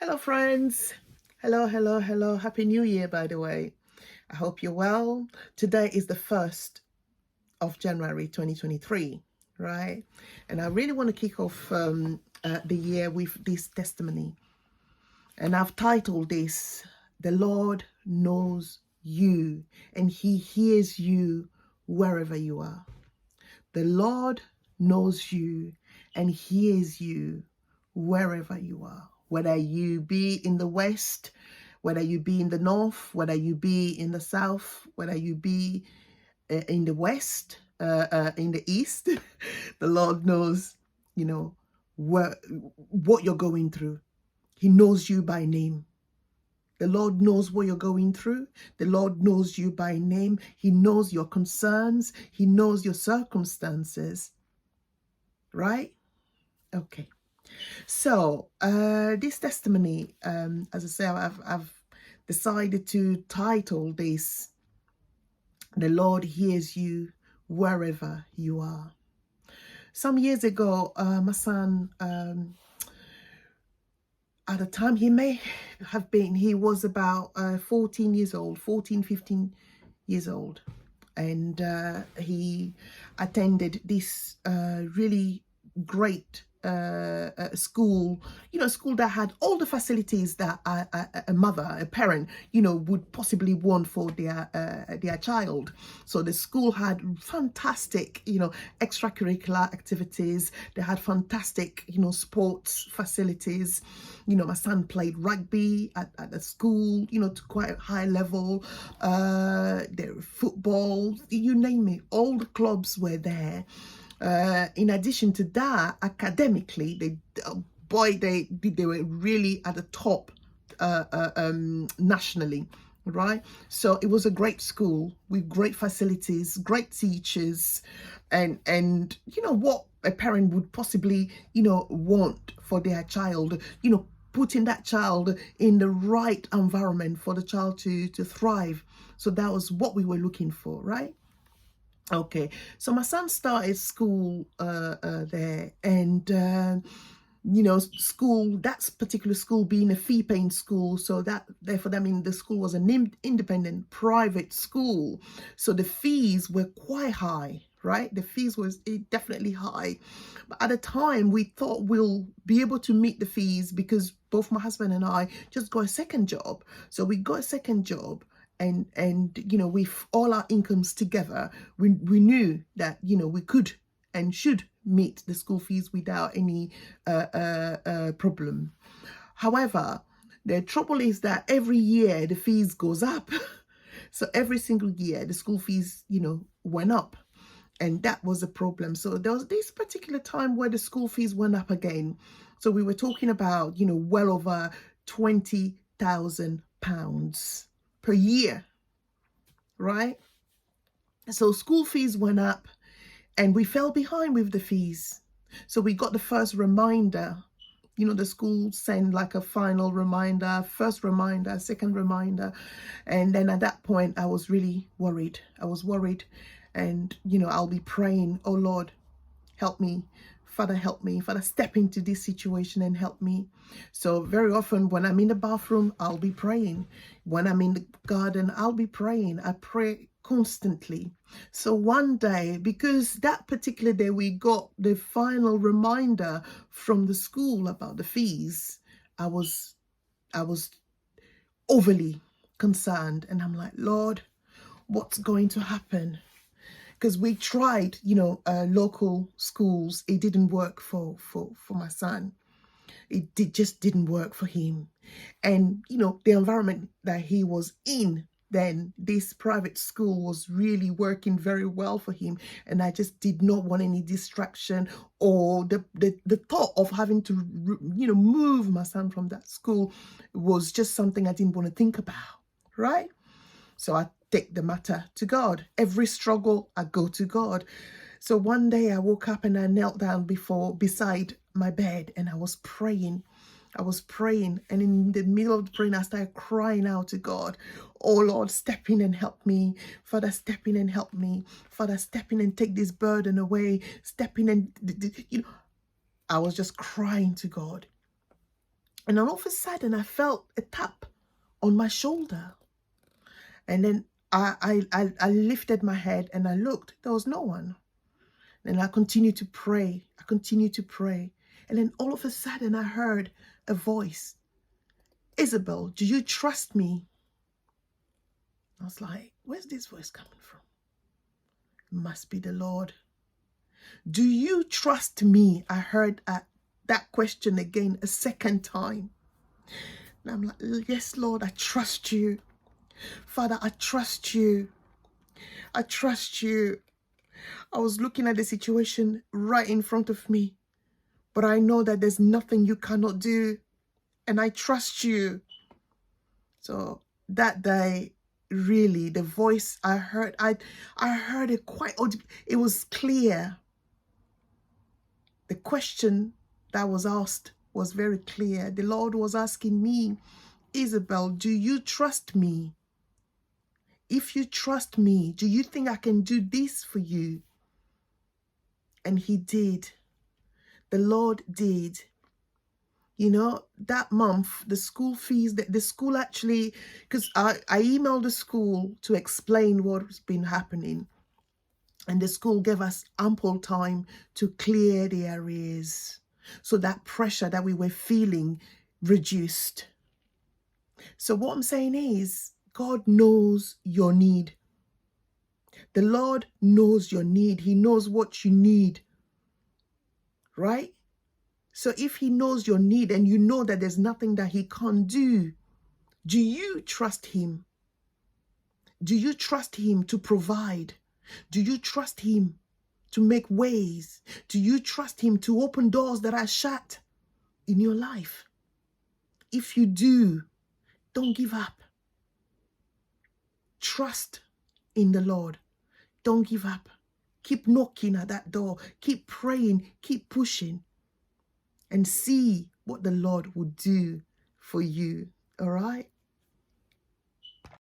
Hello, friends. Hello, hello, hello. Happy New Year, by the way. I hope you're well. Today is the 1st of January 2023, right? And I really want to kick off the year with this testimony. And I've titled this, The Lord Knows You, and He hears you wherever you are. The Lord knows you and hears you wherever you are. Whether you be in the West, whether you be in the North, whether you be in the South, whether you be in the West, in the East, the Lord knows, what you're going through. He knows you by name. The Lord knows what you're going through. The Lord knows you by name. He knows your concerns. He knows your circumstances. Right? Okay. So this testimony, as I say, I've decided to title this, The Lord Hears You Wherever You Are. Some years ago, my son, at the time he was about 14 years old, 14, 15 years old. And he attended this really great school, school that had all the facilities that a mother, a parent, would possibly want for their child. So the school had fantastic, extracurricular activities. They had fantastic, sports facilities. My son played rugby at the school, to quite a high level. There were football, you name it, all the clubs were there. In addition to that, academically, they were really at the top nationally, right? So it was a great school with great facilities, great teachers, and what a parent would possibly want for their child, putting that child in the right environment for the child to thrive. So that was what we were looking for, right? Okay, so my son started school there, and school, that particular school being a fee-paying school, so that therefore that means the school was an independent private school, so the fees were quite high, right? The fees was definitely high, but at the time we thought we'll be able to meet the fees because both my husband and I just got a second job. So we got a second job, and with all our incomes together, we knew that we could and should meet the school fees without any problem. However, the trouble is that every year the fees goes up. So every single year the school fees went up, and that was a problem. So there was this particular time where the school fees went up again. So we were talking about well over £20,000 per year, right? So school fees went up and we fell behind with the fees. So we got the first reminder. The school sent like a final reminder, first reminder, second reminder. And then at that point, I was really worried. I was worried. And, I'll be praying, oh Lord, help me. Father, help me. Father, step into this situation and help me. So very often when I'm in the bathroom, I'll be praying. When I'm in the garden, I'll be praying. I pray constantly. So one day, because that particular day we got the final reminder from the school about the fees, I was overly concerned, and I'm like, Lord, what's going to happen? Because we tried, local schools. It didn't work for my son. Just didn't work for him. And, the environment that he was in, then this private school was really working very well for him. And I just did not want any distraction or the thought of having to, move my son from that school was just something I didn't want to think about, right? So I take the matter to God. Every struggle, I go to God. So one day I woke up and I knelt down beside my bed, and I was praying. And in the middle of the praying, I started crying out to God. Oh Lord, step in and help me. Father, step in and help me. Father, step in and take this burden away. Step in and, I was just crying to God. And all of a sudden, I felt a tap on my shoulder. And then I lifted my head and I looked. There was no one. And I continued to pray. I continued to pray. And then all of a sudden, I heard a voice. Isabel, do you trust me? I was like, where's this voice coming from? It must be the Lord. Do you trust me? I heard that question again a second time. And I'm like, yes, Lord, I trust you. Father, I trust you. I trust you. I was looking at the situation right in front of me, but I know that there's nothing you cannot do, and I trust you. So that day, really, the voice I heard, I heard it quite audibly. It was clear. The question that was asked was very clear. The Lord was asking me, Isabel, do you trust me? If you trust me, do you think I can do this for you? And he did. The Lord did. You know, that month, the school fees, the school actually, because I emailed the school to explain what's been happening. And the school gave us ample time to clear the arrears. So that pressure that we were feeling reduced. So what I'm saying is, God knows your need. The Lord knows your need. He knows what you need. Right? So if he knows your need and you know that there's nothing that he can't do, do you trust him? Do you trust him to provide? Do you trust him to make ways? Do you trust him to open doors that are shut in your life? If you do, don't give up. Trust in the Lord. Don't give up. Keep knocking at that door. Keep praying. Keep pushing. And see what the Lord will do for you. All right?